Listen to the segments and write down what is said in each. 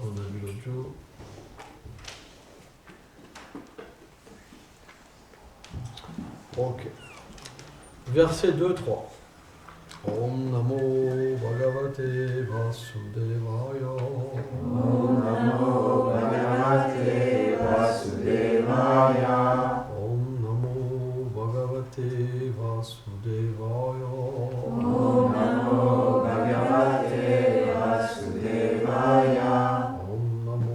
On a vu l'autre jour. Ok. Verset 2-3. Om Namo Bhagavate Vasudevaya. Om Namo Bhagavate Vasudevaya. Om Namo Bhagavate Vasudevaya. Om Namo Bhagavate Vasudevaya. Om Namo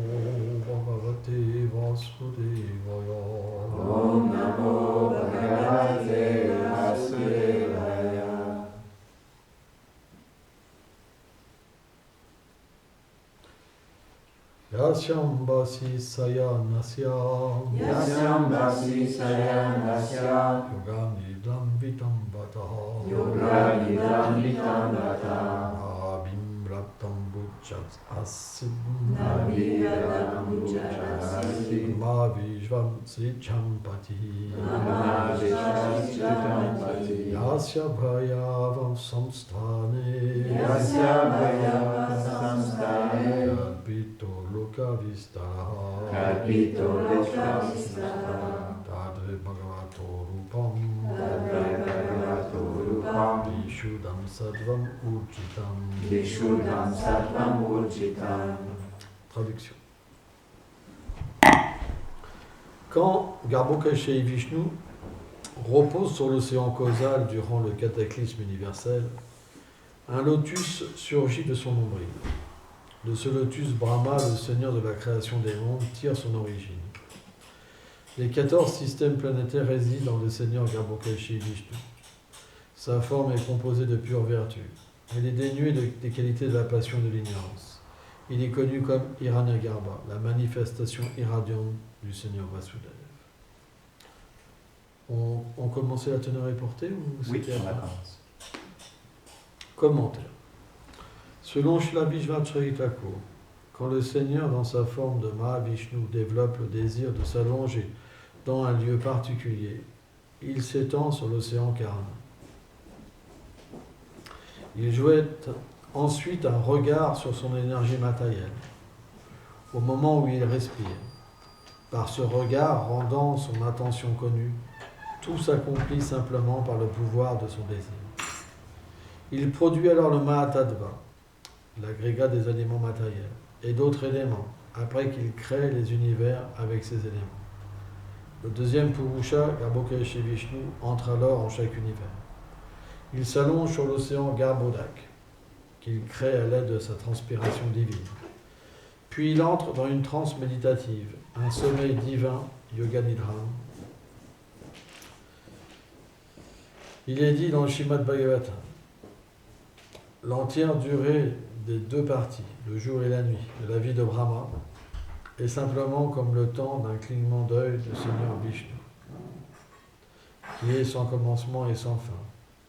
Bhagavate Vasudevaya. Om Namo Bhagavate Vasudevaya. Yasyam Basi Sayanasya. Yasyam Basi Sayanasya. Yogam Nidam Vitam Vataha. Yoga Nidam Vitam Vata. Nabim Raptam Bhuchat Asim. Nabhiratam Bhuchasi. Mavishvam Sichampati. Namavishvasitam Pati. Yasya Bhayavam Samsthane. Yasya Bhayava Samstane. Kalpito Loka Vistara. Kalpito Lokavistara. Tadre Bhagavato Rupam. Tadre Bhagavato Rupam. Vishudam Sadvam Urjitam. Vishudam Sattvam Urjitam. Traduction. Quand Garbhokashayi Vishnu repose sur l'océan causal durant le cataclysme universel, un lotus surgit de son nombril. De ce lotus, Brahma, le seigneur de la création des mondes, tire son origine. Les 14 systèmes planétaires résident dans le seigneur Garbhokashayi Vishnu. Sa forme est composée de pure vertu. Elle est dénuée des qualités de la passion et de l'ignorance. Il est connu comme Hiranyagarbha, la manifestation irradiante du Seigneur Vasudeva. On commençait la teneur est portée ou Oui, c'était on après? commence. Commentaire. Selon Srila Vishvacharya Thakur, quand le Seigneur, dans sa forme de Mahavishnu, développe le désir de s'allonger dans un lieu particulier, il s'étend sur l'océan Karana. Il jette ensuite un regard sur son énergie matérielle, au moment où il respire. Par ce regard, rendant son attention connue, tout s'accomplit simplement par le pouvoir de son désir. Il produit alors le Mahatattva, l'agrégat des éléments matériels, et d'autres éléments, après qu'il crée les univers avec ces éléments. Le deuxième Purusha, Garbhokashayi Vishnu, entre alors en chaque univers. Il s'allonge sur l'océan Garbhodak, qu'il crée à l'aide de sa transpiration divine. Puis il entre dans une transe méditative, un sommeil divin, Yoga Nidra. Il est dit dans le Śrīmad Bhagavatam, l'entière durée des deux parties, le jour et la nuit, de la vie de Brahma, est simplement comme le temps d'un clignement d'œil du Seigneur Vishnu, qui est sans commencement et sans fin,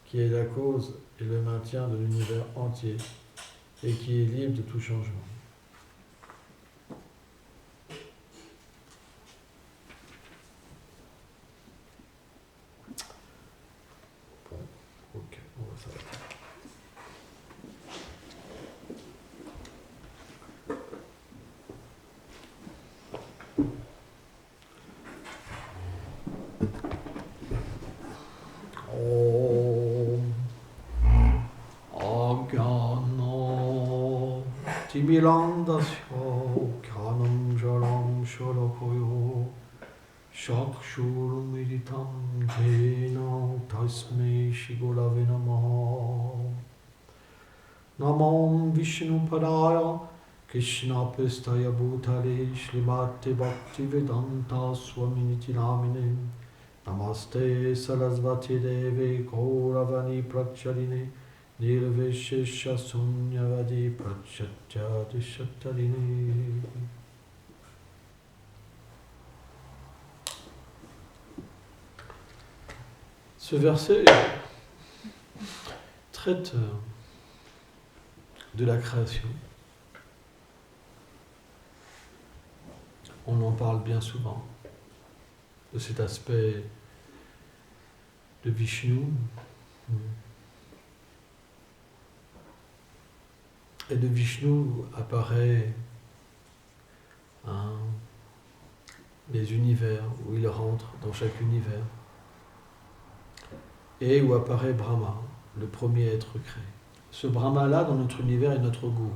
qui est la cause et le maintien de l'univers entier, et qui est libre de tout changement. Bon, ok, on va s'arrêter. Timirandasya Kranam Jalam Shalakoyo Shakshurumiritam Jena Tasmai Shigulave Namaha Namam Vishnu Padaya Krishna Pestaya Bhutale Shrimati Bhakti Vedanta Swaminiti Namine Namaste Sarasvati Deve Gauravani Pracharine Nirvishesha Sunyavadi Prachatyadi Shattarini. Ce verset traite de la création. On en parle bien souvent, de cet aspect de Vishnu. Et de Vishnu apparaît les univers, où il rentre dans chaque univers, et où apparaît Brahma, le premier être créé. Ce Brahma-là, dans notre univers, est notre gourou.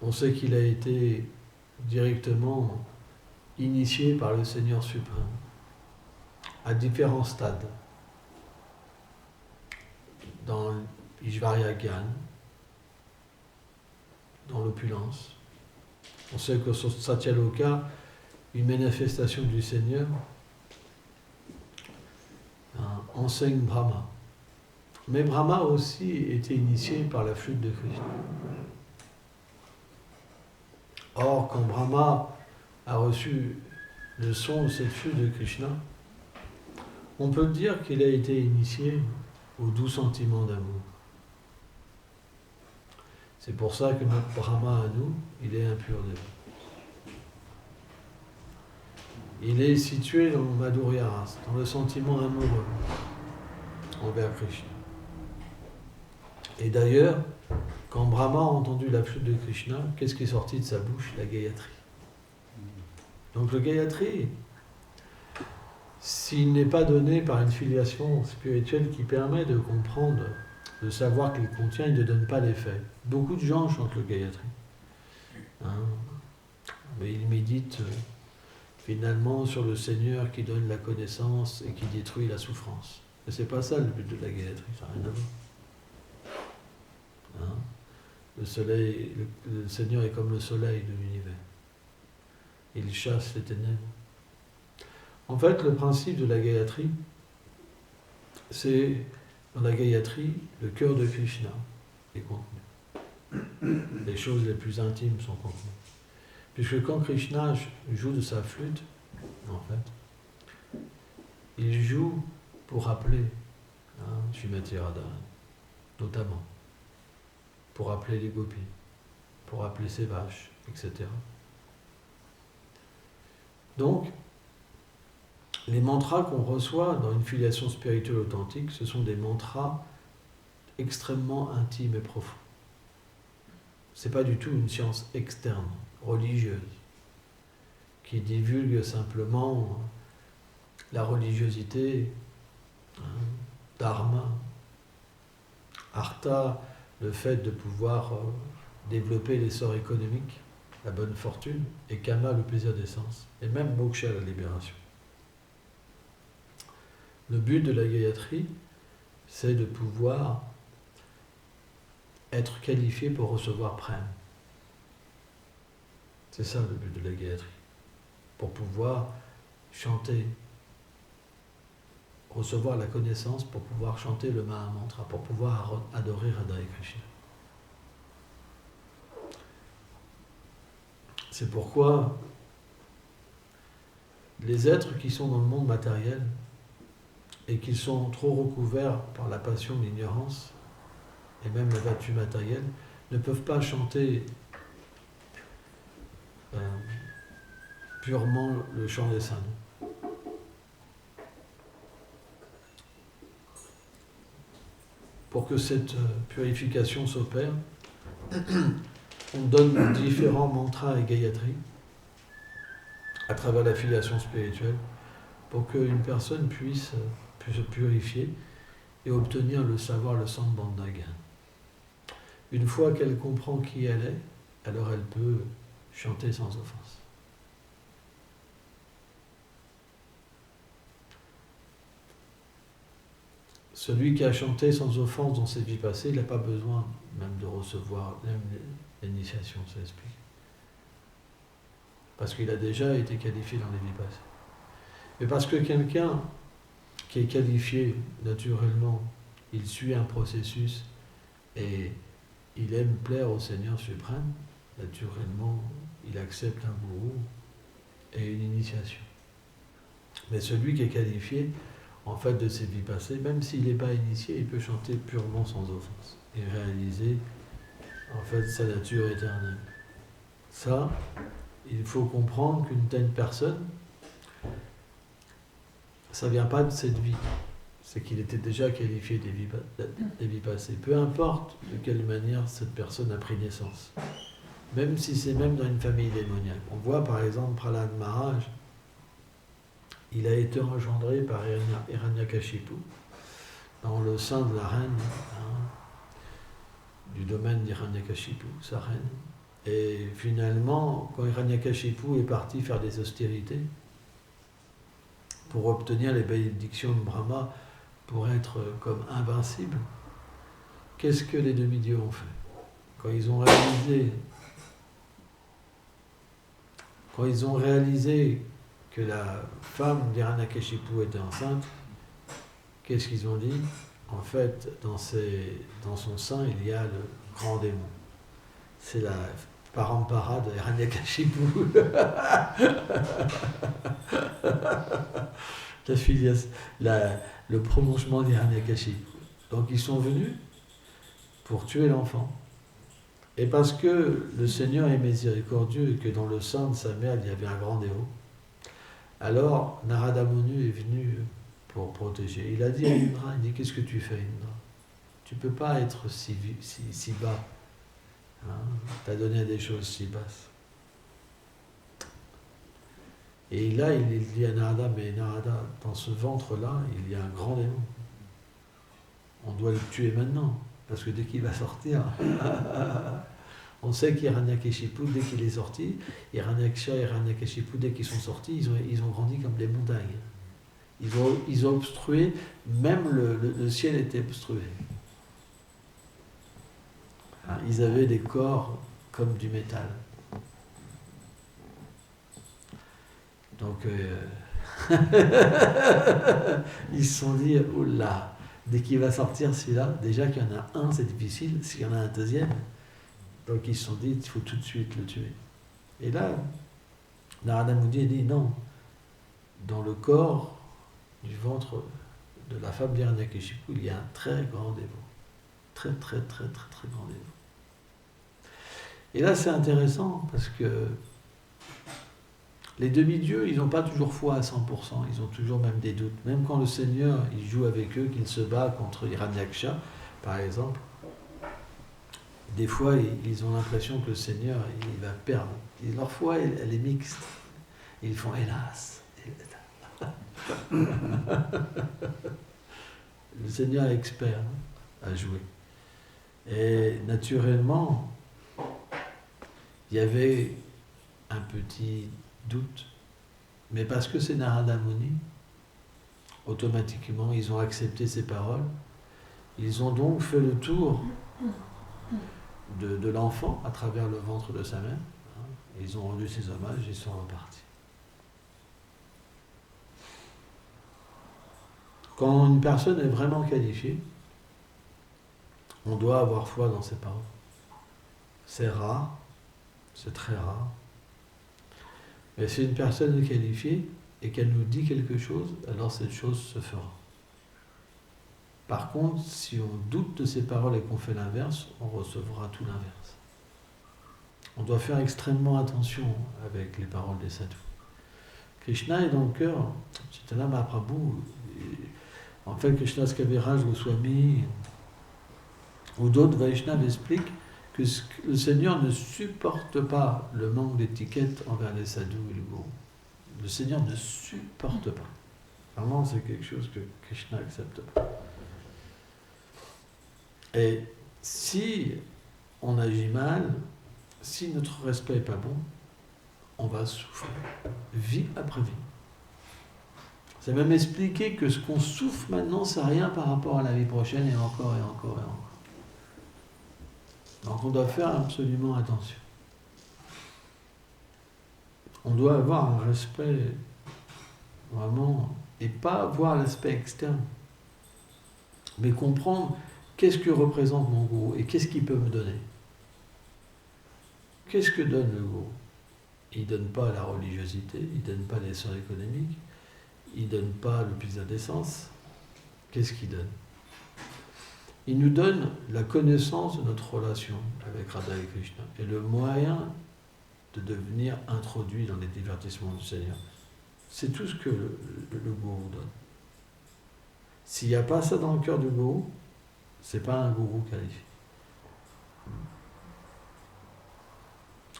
On sait qu'il a été directement initié par le Seigneur suprême, à différents stades. Dans l'Ishvarya Gyan, dans l'opulence. On sait que sur Satyaloka, une manifestation du Seigneur enseigne Brahma. Mais Brahma aussi était initié par la flûte de Krishna. Or, quand Brahma a reçu le son de cette flûte de Krishna, on peut dire qu'il a été initié au doux sentiment d'amour. C'est pour ça que notre Brahma à nous, il est impur de vie. Il est situé dans le Madhurya Rasa, dans le sentiment amoureux envers Krishna. Et d'ailleurs, quand Brahma a entendu la flûte de Krishna, qu'est-ce qui est sorti de sa bouche? La Gayatri. Donc le Gayatri, s'il n'est pas donné par une filiation spirituelle qui permet de comprendre, de savoir qu'il contient, il ne donne pas l'effet. Beaucoup de gens chantent le Gayatri. Mais ils méditent finalement sur le Seigneur qui donne la connaissance et qui détruit la souffrance. Mais c'est pas ça le but de la Gayatri, ça n'a rien à voir. Le soleil, le Seigneur est comme le soleil de l'univers. Il chasse les ténèbres. En fait, le principe de la Gayatri, c'est dans la Gayatri, le cœur de Krishna est contenu. Les choses les plus intimes sont contenues. Puisque quand Krishna joue de sa flûte, en fait, il joue pour rappeler Srimati Radharani, notamment, pour appeler les gopis, pour appeler ses vaches, etc. Donc, les mantras qu'on reçoit dans une filiation spirituelle authentique, ce sont des mantras extrêmement intimes et profonds. Ce n'est pas du tout une science externe, religieuse, qui divulgue simplement la religiosité, dharma, artha, le fait de pouvoir développer l'essor économique, la bonne fortune, et kama, le plaisir des sens, et même moksha, la libération. Le but de la Gayatri, c'est de pouvoir être qualifié pour recevoir prem. C'est ça le but de la Gayatri. Pour pouvoir chanter, recevoir la connaissance, pour pouvoir chanter le Mahamantra, pour pouvoir adorer Radha et Krishna. C'est pourquoi les êtres qui sont dans le monde matériel et qui sont trop recouverts par la passion, l'ignorance, et même la vertu matérielle, ne peuvent pas chanter purement le chant des saints. Pour que cette purification s'opère, on donne différents mantras et gayatri à travers la filiation spirituelle pour qu'une personne puisse se purifier et obtenir le savoir, le Sambandha-Gyan. Une fois qu'elle comprend qui elle est, alors elle peut chanter sans offense. Celui qui a chanté sans offense dans ses vies passées, il n'a pas besoin même de recevoir même l'initiation, ça explique. Parce qu'il a déjà été qualifié dans les vies passées. Mais parce que quelqu'un qui est qualifié naturellement, il suit un processus et il aime plaire au Seigneur suprême, naturellement, il accepte un gourou et une initiation. Mais celui qui est qualifié, en fait, de ses vies passées, même s'il n'est pas initié, il peut chanter purement sans offense et réaliser, en fait, sa nature éternelle. Ça, il faut comprendre qu'une telle personne, ça ne vient pas de cette vie. C'est qu'il était déjà qualifié des vies passées. Peu importe de quelle manière cette personne a pris naissance. même si c'est même dans une famille démoniaque. On voit par exemple Prahlad Maharaj, il a été engendré par Hiranyakashipu dans le sein de la reine, du domaine d'Hiranyakashipu, sa reine. Et finalement, quand Hiranyakashipu est parti faire des austérités pour obtenir les bénédictions de Brahma, pour être comme invincible, qu'est-ce que les demi-dieux ont fait? Quand ils ont réalisé que la femme d'Hiranyakashipu était enceinte, qu'est-ce qu'ils ont dit? En fait, dans son sein, il y a le grand démon. C'est la parampara de Hiranyakashipu. Le prolongement d'Hiranyakashipu. Donc ils sont venus pour tuer l'enfant. Et parce que le Seigneur est miséricordieux et que dans le sein de sa mère, il y avait un grand démon, alors Narada Muni est venu pour protéger. Il a dit à Indra, il dit, qu'est-ce que tu fais, Indra? Tu ne peux pas être si bas. Hein? Tu as donné des choses si basses. Et là, il dit à Narada, mais Narada, dans ce ventre-là, il y a un grand démon. On doit le tuer maintenant, parce que dès qu'il va sortir, on sait qu'Hiranyakashipu, dès qu'il est sorti, Hiranyaksha et Hiranyakashipu, dès qu'ils sont sortis, ils ont grandi comme des montagnes. Ils ont obstrué, même le ciel était obstrué. Ils avaient des corps comme du métal. Donc, ils se sont dit, oula, dès qu'il va sortir celui-là, déjà qu'il y en a un, c'est difficile, s'il y en a un deuxième. Donc ils se sont dit, il faut tout de suite le tuer. Et là, Narada Muni a dit, non, dans le corps du ventre de la femme d'Hiranyakashipu, il y a un très grand démon. Très, très, très, très, très grand démon. Et là, c'est intéressant, parce que les demi-dieux, ils n'ont pas toujours foi à 100%, ils ont toujours même des doutes. Même quand le Seigneur, il joue avec eux, qu'il se bat contre Hiranyaksha, par exemple, des fois, ils ont l'impression que le Seigneur, il va perdre. Et leur foi, elle est mixte. Ils font hélas. Le Seigneur est expert à jouer. Et naturellement, il y avait un petit doute. Mais parce que c'est Narada Muni, automatiquement, ils ont accepté ces paroles. Ils ont donc fait le tour de l'enfant à travers le ventre de sa mère. Ils ont rendu ses hommages et ils sont repartis. Quand une personne est vraiment qualifiée, on doit avoir foi dans ses paroles. C'est rare, c'est très rare. Mais si une personne est qualifiée et qu'elle nous dit quelque chose, alors cette chose se fera. Par contre, si on doute de ses paroles et qu'on fait l'inverse, on recevra tout l'inverse. On doit faire extrêmement attention avec les paroles des sadhus. Krishna est dans le cœur. Chaitanya Mahaprabhu, en fait, Krishna Kaviraj Goswami ou d'autres Vaishnavas expliquent que le Seigneur ne supporte pas le manque d'étiquette envers les sadhus et le gourou. Le Seigneur ne supporte pas. Vraiment, c'est quelque chose que Krishna n'accepte pas. Et si on agit mal, si notre respect n'est pas bon, on va souffrir, vie après vie. C'est même expliqué que ce qu'on souffre maintenant, c'est rien par rapport à la vie prochaine, et encore, et encore, et encore. Donc on doit faire absolument attention. On doit avoir un respect, vraiment, et pas voir l'aspect externe, mais comprendre qu'est-ce que représente mon gourou et qu'est-ce qu'il peut me donner. Qu'est-ce que donne le gourou? Il ne donne pas la religiosité, il ne donne pas l'essor économique, il ne donne pas le plaisir d'essence. Qu'est-ce qu'il donne? Il nous donne la connaissance de notre relation avec Radha et Krishna et le moyen de devenir introduit dans les divertissements du Seigneur. C'est tout ce que le gourou donne. S'il n'y a pas ça dans le cœur du gourou, ce n'est pas un gourou qualifié.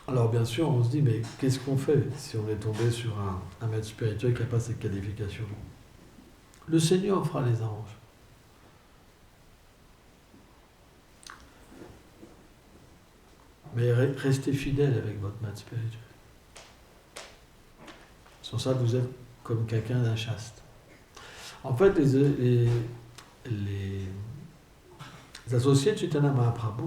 Alors bien sûr, on se dit, mais qu'est-ce qu'on fait si on est tombé sur un maître spirituel qui n'a pas cette qualification? Le Seigneur fera les arranges. Mais restez fidèle avec votre maître spirituel. Sans ça, vous êtes comme quelqu'un d'inchaste. En fait, les associés de Chaitanya Mahaprabhu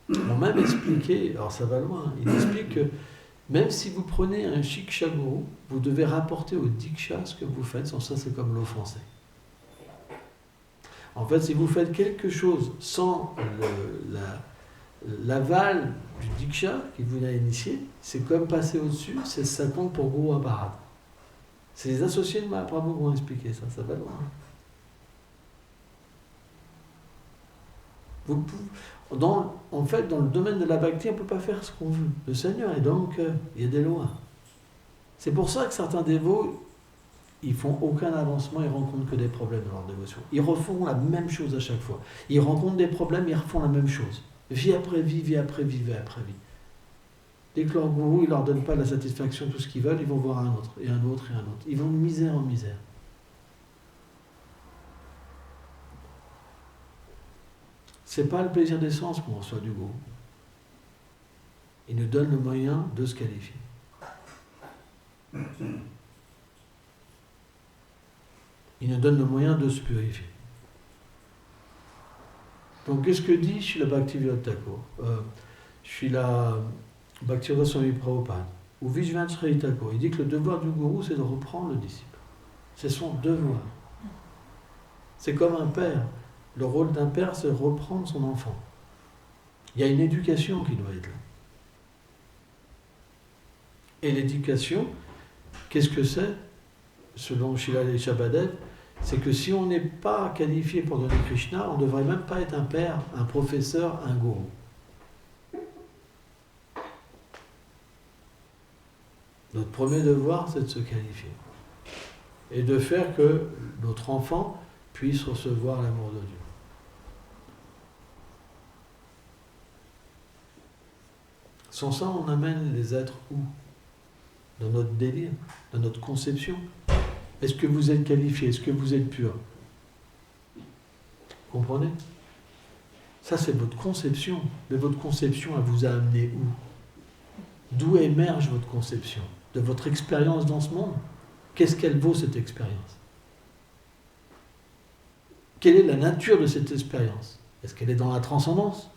ont même expliqué, alors ça va loin, ils expliquent que même si vous prenez un Shiksha Guru, vous devez rapporter au Diksha ce que vous faites, sans ça c'est comme l'offenser. En fait, si vous faites quelque chose sans l'aval du Diksha qui vous a initié, c'est comme passer au-dessus, ça compte pour Guru Aparad. C'est les associés de Mahaprabhu qui vont expliquer ça, ça va loin. En fait, dans le domaine de la bhakti, on ne peut pas faire ce qu'on veut. Le Seigneur est dans le cœur, il y a des lois. C'est pour ça que certains dévots, ils font aucun avancement, ils rencontrent que des problèmes dans leur dévotion. Ils refont la même chose à chaque fois. Ils rencontrent des problèmes, ils refont la même chose. Vie après vie, vie après vie, vie après vie. Dès que leur gourou ne leur donne pas la satisfaction de tout ce qu'ils veulent, ils vont voir un autre, et un autre, et un autre. Ils vont de misère en misère. C'est pas le plaisir des sens qu'on reçoit du gourou. Il nous donne le moyen de se qualifier. Il nous donne le moyen de se purifier. Donc, qu'est-ce que dit Srila Bhaktivinoda Thakur, Srila Bhaktivedanta Swami Prabhupada, ou Vishwanath Chakravarti Thakur? Il dit que le devoir du gourou, c'est de reprendre le disciple. C'est son devoir. C'est comme un père. Le rôle d'un père, c'est reprendre son enfant. Il y a une éducation qui doit être là. Et l'éducation, qu'est-ce que c'est? Selon Srila Shabbadev, c'est que si on n'est pas qualifié pour donner Krishna, on ne devrait même pas être un père, un professeur, un gourou. Notre premier devoir, c'est de se qualifier. Et de faire que notre enfant puisse recevoir l'amour de Dieu. Sans ça, on amène les êtres où? Dans notre délire, dans notre conception. Est-ce que vous êtes qualifié? Est-ce que vous êtes pur? Vous comprenez? Ça, c'est votre conception. Mais votre conception, elle vous a amené où? D'où émerge votre conception? De votre expérience dans ce monde? Qu'est-ce qu'elle vaut, cette expérience? Quelle est la nature de cette expérience? Est-ce qu'elle est dans la transcendance?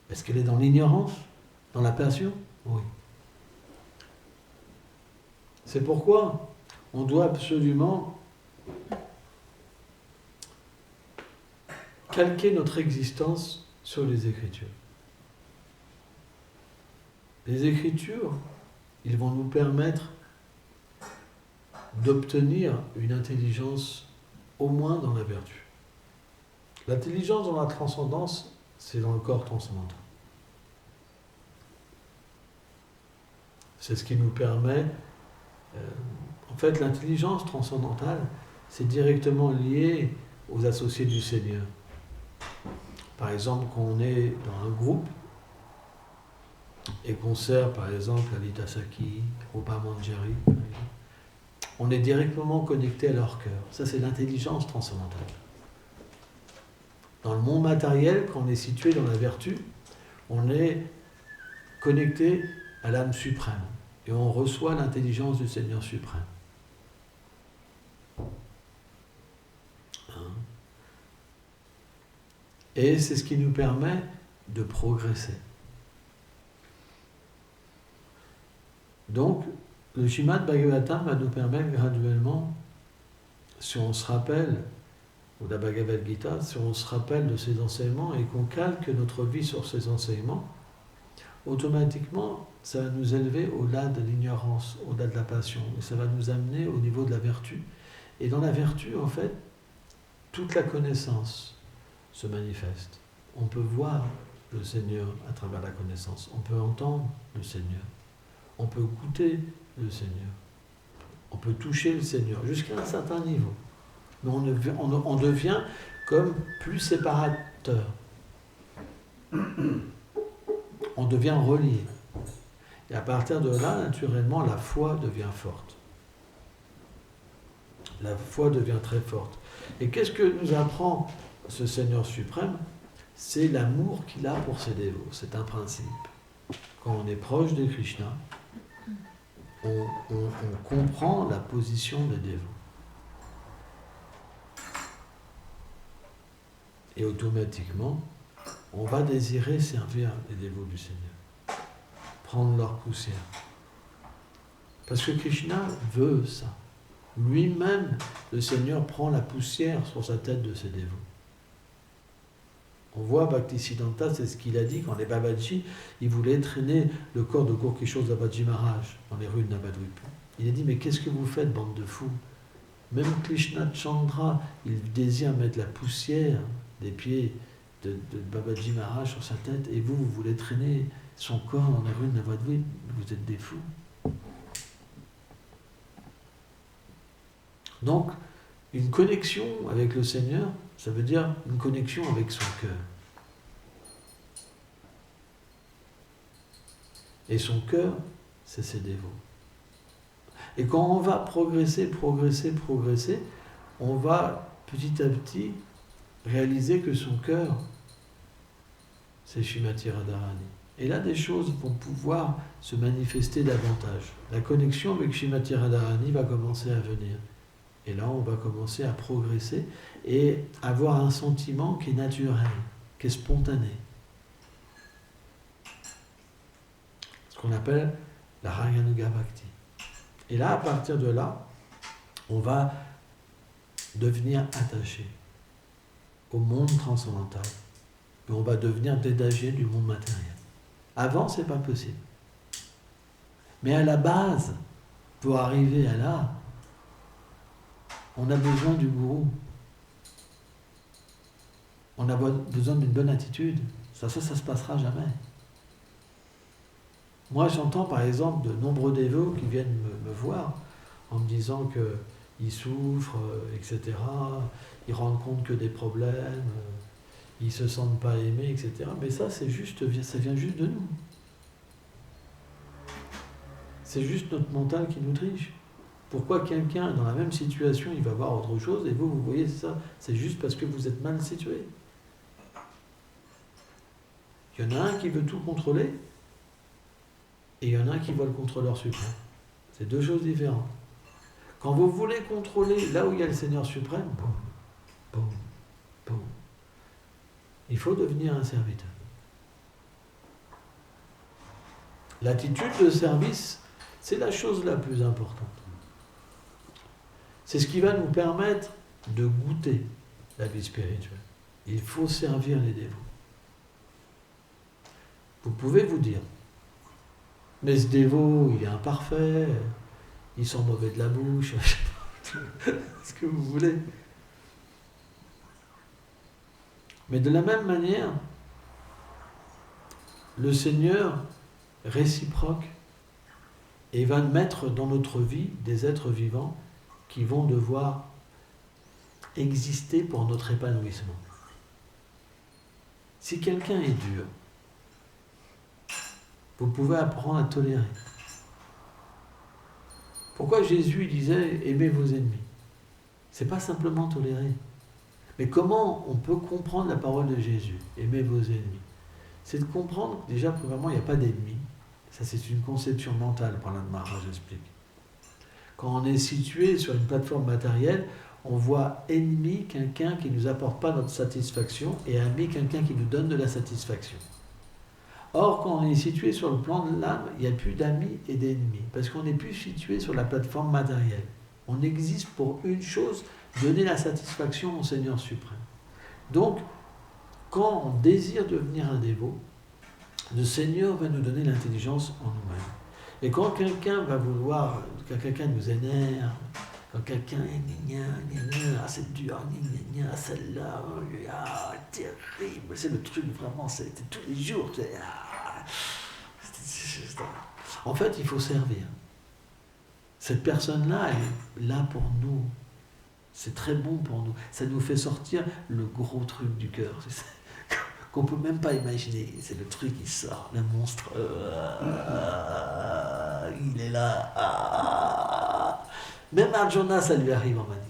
Est-ce qu'elle est dans l'ignorance? Dans la passion? Oui. C'est pourquoi on doit absolument calquer notre existence sur les Écritures. Les Écritures, ils vont nous permettre d'obtenir une intelligence au moins dans la vertu. L'intelligence dans la transcendance, c'est dans le corps transcendantal. C'est ce qui nous permet... en fait, l'intelligence transcendantale, c'est directement lié aux associés du Seigneur. Par exemple, quand on est dans un groupe et qu'on sert, par exemple, Lalita Sakhi, Rupa Manjari, on est directement connecté à leur cœur. Ça, c'est l'intelligence transcendantale. Dans le monde matériel, quand on est situé dans la vertu, on est connecté à l'âme suprême. Et on reçoit l'intelligence du Seigneur suprême. Et c'est ce qui nous permet de progresser. Donc, le Srimad Bhagavatam va nous permettre graduellement, si on se rappelle, ou la Bhagavad Gita, si on se rappelle de ces enseignements et qu'on calque notre vie sur ces enseignements, automatiquement, ça va nous élever au-delà de l'ignorance, au-delà de la passion, et ça va nous amener au niveau de la vertu. Et dans la vertu, en fait, toute la connaissance se manifeste. On peut voir le Seigneur à travers la connaissance, on peut entendre le Seigneur, on peut goûter le Seigneur, on peut toucher le Seigneur jusqu'à un certain niveau. Mais on devient comme plus séparateur. On devient relié. Et à partir de là, naturellement, la foi devient forte. La foi devient très forte. Et qu'est-ce que nous apprend ce Seigneur suprême? C'est l'amour qu'il a pour ses dévots. C'est un principe. Quand on est proche de Krishna, on comprend la position des dévots. Et automatiquement, on va désirer servir les dévots du Seigneur. Prendre leur poussière. Parce que Krishna veut ça. Lui-même, le Seigneur prend la poussière sur sa tête de ses dévots. On voit Bhaktisiddhanta, c'est ce qu'il a dit quand les Babaji, ils voulaient traîner le corps de Gorkishore Babaji Maharaj dans les rues de Navadvip. Il a dit, mais qu'est-ce que vous faites, bande de fous? Même Krishna Chandra, il désire mettre la poussière des pieds de Babaji Maharaj sur sa tête, et vous voulez traîner son corps dans les rues de Navadvip, vous êtes des fous. Donc, une connexion avec le Seigneur, ça veut dire une connexion avec son cœur. Et son cœur, c'est ses dévots. Et quand on va progresser, on va petit à petit réaliser que son cœur, c'est Srimati Radharani. Et là, des choses vont pouvoir se manifester davantage. La connexion avec Srimati Radharani va commencer à venir. Et là, on va commencer à progresser et avoir un sentiment qui est naturel, qui est spontané. Ce qu'on appelle la Raganuga Bhakti. Et là, à partir de là, on va devenir attaché au monde transcendantal. Et on va devenir détagé du monde matériel. Avant, ce n'est pas possible. Mais à la base, pour arriver à là, on a besoin du gourou. On a besoin d'une bonne attitude. Ça se passera jamais. Moi, j'entends par exemple de nombreux dévots qui viennent me voir en me disant qu'ils souffrent, etc. Ils rendent compte que des problèmes, ils ne se sentent pas aimés, etc. Mais ça, ça vient juste de nous. C'est juste notre mental qui nous triche. Pourquoi quelqu'un dans la même situation, il va voir autre chose, et vous voyez ça, c'est juste parce que vous êtes mal situé. Il y en a un qui veut tout contrôler, et il y en a un qui voit le contrôleur suprême. C'est deux choses différentes. Quand vous voulez contrôler là où il y a le Seigneur suprême, il faut devenir un serviteur. L'attitude de service, c'est la chose la plus importante. C'est ce qui va nous permettre de goûter la vie spirituelle. Il faut servir les dévots. Vous pouvez vous dire, mais ce dévot, il est imparfait, il sent mauvais de la bouche, ce que vous voulez. Mais de la même manière, le Seigneur réciproque et va mettre dans notre vie des êtres vivants qui vont devoir exister pour notre épanouissement. Si quelqu'un est dur, vous pouvez apprendre à tolérer. Pourquoi Jésus disait « aimez vos ennemis » ? C'est pas simplement tolérer. Mais comment on peut comprendre la parole de Jésus « aimez vos ennemis » ? C'est de comprendre, déjà, premièrement, il n'y a pas d'ennemis. Ça, c'est une conception mentale, par l'un de Maharaj explique. Quand on est situé sur une plateforme matérielle, on voit ennemi quelqu'un qui ne nous apporte pas notre satisfaction et ami quelqu'un qui nous donne de la satisfaction. Or, quand on est situé sur le plan de l'âme, il n'y a plus d'amis et d'ennemis, parce qu'on n'est plus situé sur la plateforme matérielle. On existe pour une chose, donner la satisfaction au Seigneur suprême. Donc, quand on désire devenir un dévot, le Seigneur va nous donner l'intelligence en nous-mêmes. Et quand quelqu'un va vouloir, quand quelqu'un nous énerve, quand quelqu'un c'est dur, celle-là, terrible, c'est le truc vraiment, c'est tous les jours. En fait, il faut servir. Cette personne-là, elle est là pour nous. C'est très bon pour nous. Ça nous fait sortir le gros truc du cœur. qu'on ne peut même pas imaginer. C'est le truc qui sort, le monstre. Il est là. Même Arjuna, ça lui arrive, on m'a dit.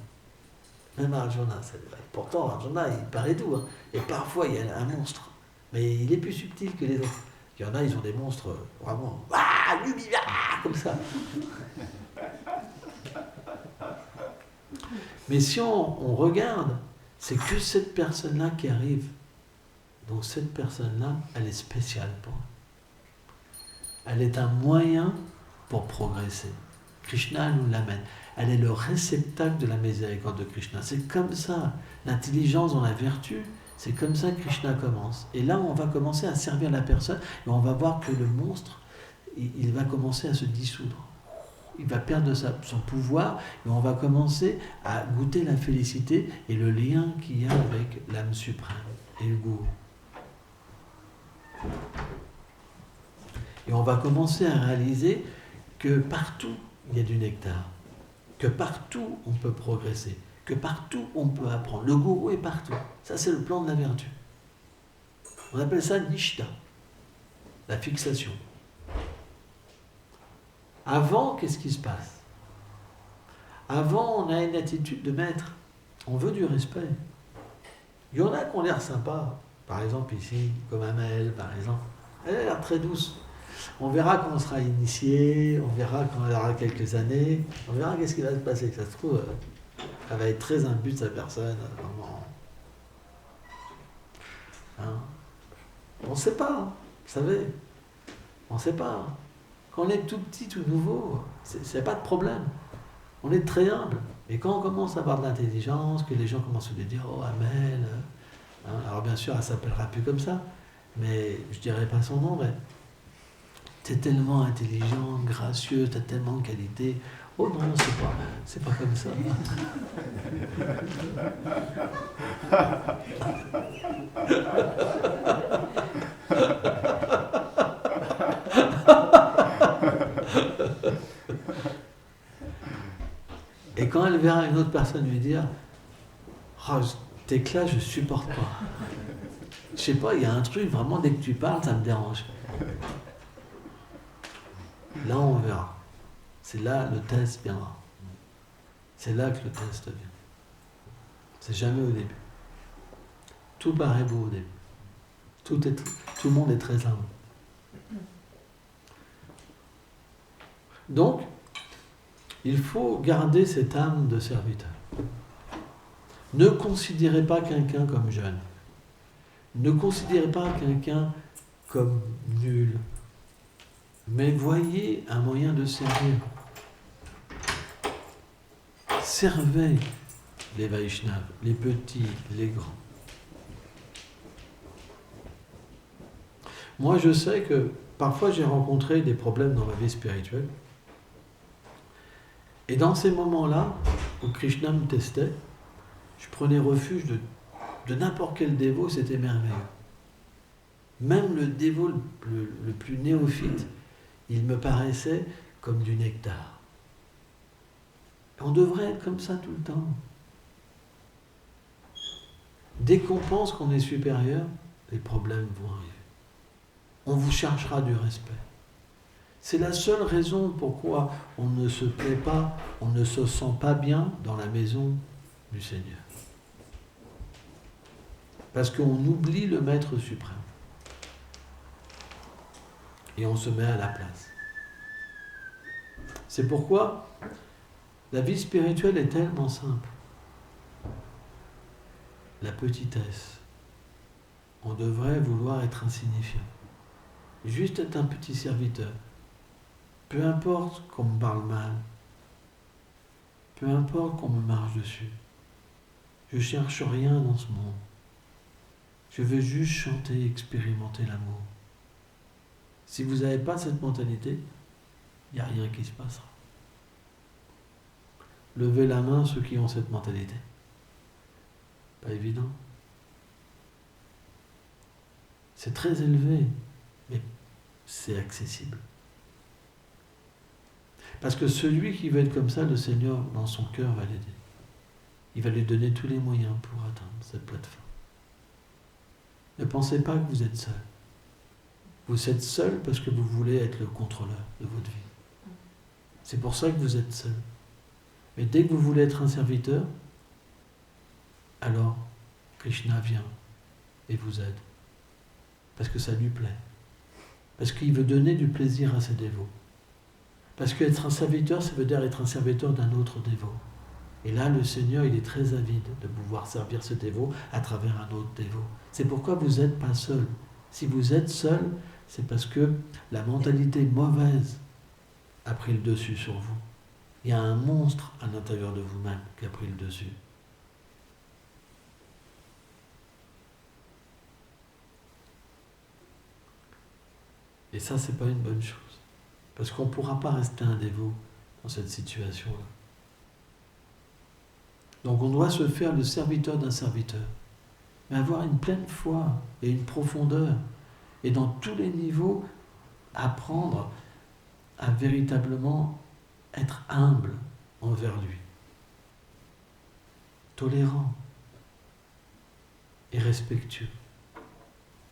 Même Arjuna, ça lui arrive. Pourtant, Arjuna, il paraît doux. Hein. Et parfois, il y a un monstre. Mais il est plus subtil que les autres. Il y en a, ils ont des monstres vraiment... comme ça. Mais si on regarde, c'est que cette personne-là qui arrive. Donc cette personne-là, elle est spéciale pour elle. Elle est un moyen pour progresser. Krishna nous l'amène. Elle est le réceptacle de la miséricorde de Krishna. C'est comme ça. L'intelligence dans la vertu, c'est comme ça que Krishna commence. Et là, on va commencer à servir la personne et on va voir que le monstre, il va commencer à se dissoudre. Il va perdre son pouvoir et on va commencer à goûter la félicité et le lien qu'il y a avec l'âme suprême et le goût. Et on va commencer à réaliser que partout il y a du nectar, que partout on peut progresser, que partout on peut apprendre. Le gourou est partout. Ça, c'est le plan de la vertu. On appelle ça nishta, la fixation. Avant, qu'est-ce qui se passe? Avant, on a une attitude de maître. On veut du respect. Il y en a qui ont l'air sympas. Par exemple, ici, comme Amel, par exemple. Elle a l'air très douce. On verra quand on sera initié, on verra quand elle aura quelques années, on verra qu'est-ce qui va se passer. Ça se trouve, elle va être très imbue de sa personne. Vraiment. Hein? On ne sait pas, hein, vous savez. On ne sait pas. Quand on est tout petit, tout nouveau, c'est pas de problème. On est très humble. Et quand on commence à avoir de l'intelligence, que les gens commencent à lui dire « Oh, Amel », hein, alors bien sûr, elle ne s'appellera plus comme ça, mais je ne dirai pas son nom, mais tu es tellement intelligent, gracieux, tu as tellement de qualités. Oh non, c'est pas comme ça. Et quand elle verra une autre personne lui dire « Oh, tes clashs, je ne supporte pas. Je sais pas, il y a un truc, vraiment, dès que tu parles, ça me dérange. » Là, on verra. C'est là le test viendra. C'est là que le test vient. C'est jamais au début. Tout paraît beau au début. Tout le monde est très humble. Donc, il faut garder cette âme de serviteur. Ne considérez pas quelqu'un comme jeune. Ne considérez pas quelqu'un comme nul. Mais voyez un moyen de servir. Servez les Vaishnavas, les petits, les grands. Moi, je sais que parfois j'ai rencontré des problèmes dans ma vie spirituelle. Et dans ces moments-là, où Krishna me testait, je prenais refuge de n'importe quel dévot, c'était merveilleux. Même le dévot le plus néophyte, il me paraissait comme du nectar. On devrait être comme ça tout le temps. Dès qu'on pense qu'on est supérieur, les problèmes vont arriver. On vous cherchera du respect. C'est la seule raison pourquoi on ne se plaît pas, on ne se sent pas bien dans la maison du Seigneur. Parce qu'on oublie le Maître suprême. Et on se met à la place. C'est pourquoi la vie spirituelle est tellement simple. La petitesse. On devrait vouloir être insignifiant. Juste être un petit serviteur. Peu importe qu'on me parle mal. Peu importe qu'on me marche dessus. Je ne cherche rien dans ce monde. Je veux juste chanter et expérimenter l'amour. Si vous n'avez pas cette mentalité, il n'y a rien qui se passera. Levez la main ceux qui ont cette mentalité. Pas évident. C'est très élevé, mais c'est accessible. Parce que celui qui veut être comme ça, le Seigneur, dans son cœur, va l'aider. Il va lui donner tous les moyens pour atteindre cette plateforme. Ne pensez pas que vous êtes seul. Vous êtes seul parce que vous voulez être le contrôleur de votre vie. C'est pour ça que vous êtes seul. Mais dès que vous voulez être un serviteur, alors Krishna vient et vous aide. Parce que ça lui plaît. Parce qu'il veut donner du plaisir à ses dévots. Parce qu'être un serviteur, ça veut dire être un serviteur d'un autre dévot. Et là, le Seigneur, il est très avide de pouvoir servir ce dévot à travers un autre dévot. C'est pourquoi vous n'êtes pas seul. Si vous êtes seul, c'est parce que la mentalité mauvaise a pris le dessus sur vous. Il y a un monstre à l'intérieur de vous-même qui a pris le dessus. Et ça, c'est pas une bonne chose. Parce qu'on ne pourra pas rester un dévot dans cette situation-là. Donc on doit se faire le serviteur d'un serviteur. Mais avoir une pleine foi et une profondeur. Et dans tous les niveaux, apprendre à véritablement être humble envers lui. Tolérant et respectueux.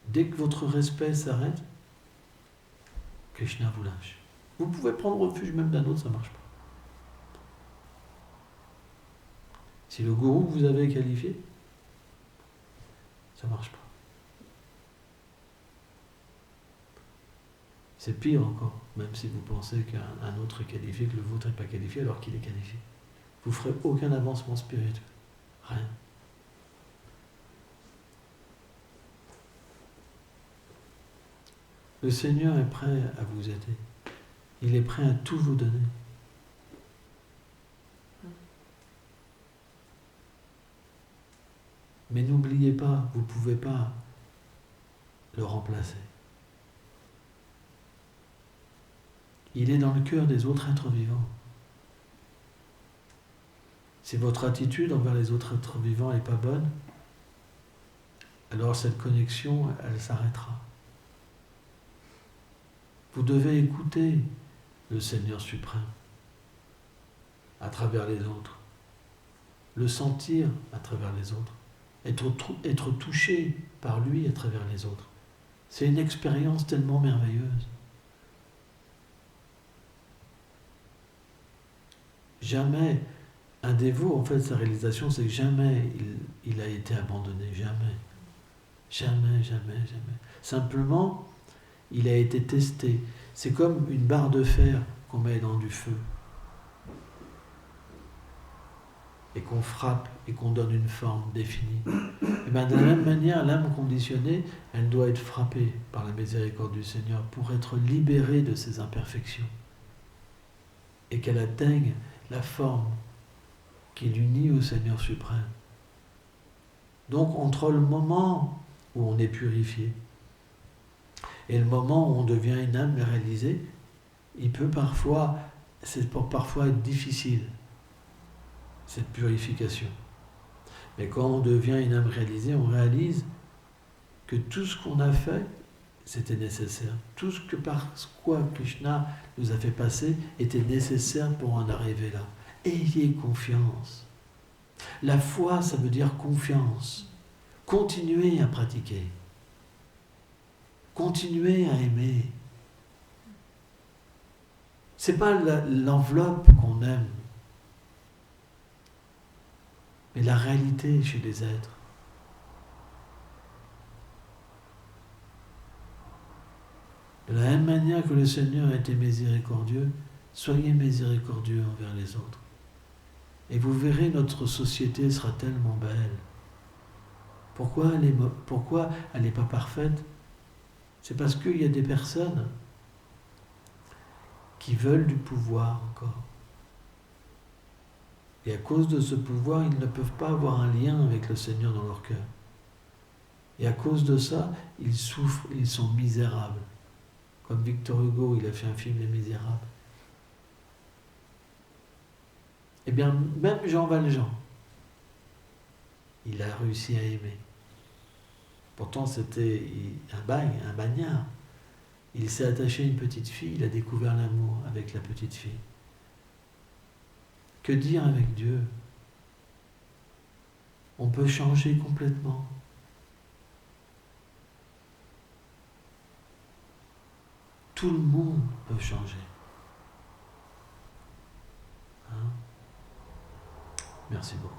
Dès que votre respect s'arrête, Krishna vous lâche. Vous pouvez prendre refuge même d'un autre, ça ne marche pas. Si le gourou que vous avez qualifié, ça ne marche pas. C'est pire encore, même si vous pensez qu'un autre est qualifié, que le vôtre n'est pas qualifié alors qu'il est qualifié. Vous ne ferez aucun avancement spirituel. Rien. Le Seigneur est prêt à vous aider. Il est prêt à tout vous donner. Mais n'oubliez pas, vous ne pouvez pas le remplacer. Il est dans le cœur des autres êtres vivants. Si votre attitude envers les autres êtres vivants n'est pas bonne, alors cette connexion, elle s'arrêtera. Vous devez écouter le Seigneur suprême à travers les autres, le sentir à travers les autres, être touché par lui à travers les autres. C'est une expérience tellement merveilleuse. Jamais, un dévot, en fait, sa réalisation, c'est que jamais il a été abandonné, jamais. Jamais, jamais, jamais. Simplement, il a été testé. C'est comme une barre de fer qu'on met dans du feu et qu'on frappe et qu'on donne une forme définie. Et bien, de la même manière, l'âme conditionnée, elle doit être frappée par la miséricorde du Seigneur pour être libérée de ses imperfections et qu'elle atteigne la forme qui l'unit au Seigneur suprême. Donc, entre le moment où on est purifié et le moment où on devient une âme réalisée, c'est parfois être difficile, cette purification. Mais quand on devient une âme réalisée, on réalise que tout ce qu'on a fait, c'était nécessaire. Tout ce que par quoi Krishna nous a fait passer était nécessaire pour en arriver là. Ayez confiance. La foi, ça veut dire confiance. Continuez à pratiquer. Continuez à aimer. C'est pas l'enveloppe qu'on aime, mais la réalité chez les êtres. De la même manière que le Seigneur a été miséricordieux, soyez miséricordieux envers les autres. Et vous verrez, notre société sera tellement belle. Pourquoi elle n'est pas parfaite? C'est parce qu'il y a des personnes qui veulent du pouvoir encore. Et à cause de ce pouvoir, ils ne peuvent pas avoir un lien avec le Seigneur dans leur cœur. Et à cause de ça, ils souffrent, ils sont misérables. Comme Victor Hugo, il a fait un film Les Misérables. Eh bien, même Jean Valjean, il a réussi à aimer. Pourtant, c'était un bagnard. Il s'est attaché à une petite fille, il a découvert l'amour avec la petite fille. Que dire avec Dieu? On peut changer complètement. tout le monde peut changer. Hein? Merci beaucoup.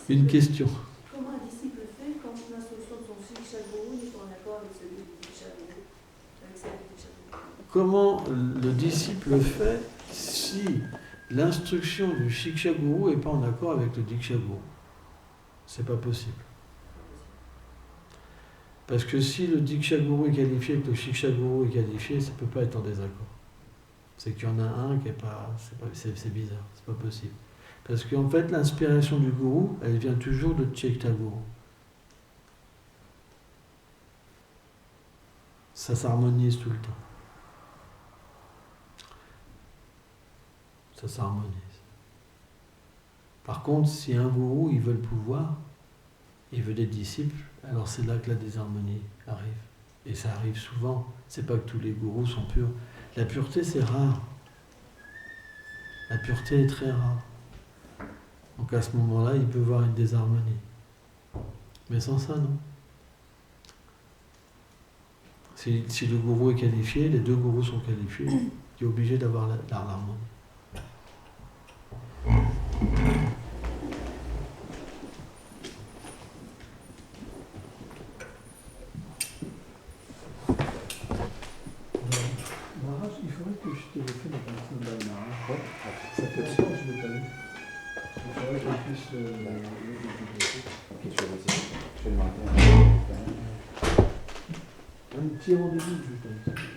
Une question. Comment un disciple fait quand l'instruction de son Shiksha Guru n'est pas en accord avec celui du Diksha Guru, avec celle du Diksha Guru? Comment le disciple fait si l'instruction du Shiksha Guru n'est pas en accord avec le Diksha Guru? C'est pas possible. Parce que si le Diksha Guru est qualifié et que le Shiksha Guru est qualifié, ça ne peut pas être en désaccord. C'est qu'il y en a un qui est pas... C'est bizarre, c'est pas possible. Parce qu'en fait, l'inspiration du Guru, elle vient toujours de Chaitya Guru. Ça s'harmonise tout le temps. Ça s'harmonise. Par contre, si un gourou, il veut le pouvoir, il veut des disciples, alors c'est là que la désharmonie arrive. Et ça arrive souvent. C'est pas que tous les gourous sont purs. La pureté, c'est rare. La pureté est très rare. Donc à ce moment-là, il peut y avoir une désharmonie. Mais sans ça, non. Si le gourou est qualifié, les deux gourous sont qualifiés, il est obligé d'avoir l'harmonie. Il faudrait que je téléphone à personne d'Almara. Ouais. Ça fait longtemps que je ne l'ai pas vu. Il faudrait qu'on puisse Ok, je vais demander. un petit rendez-vous juste.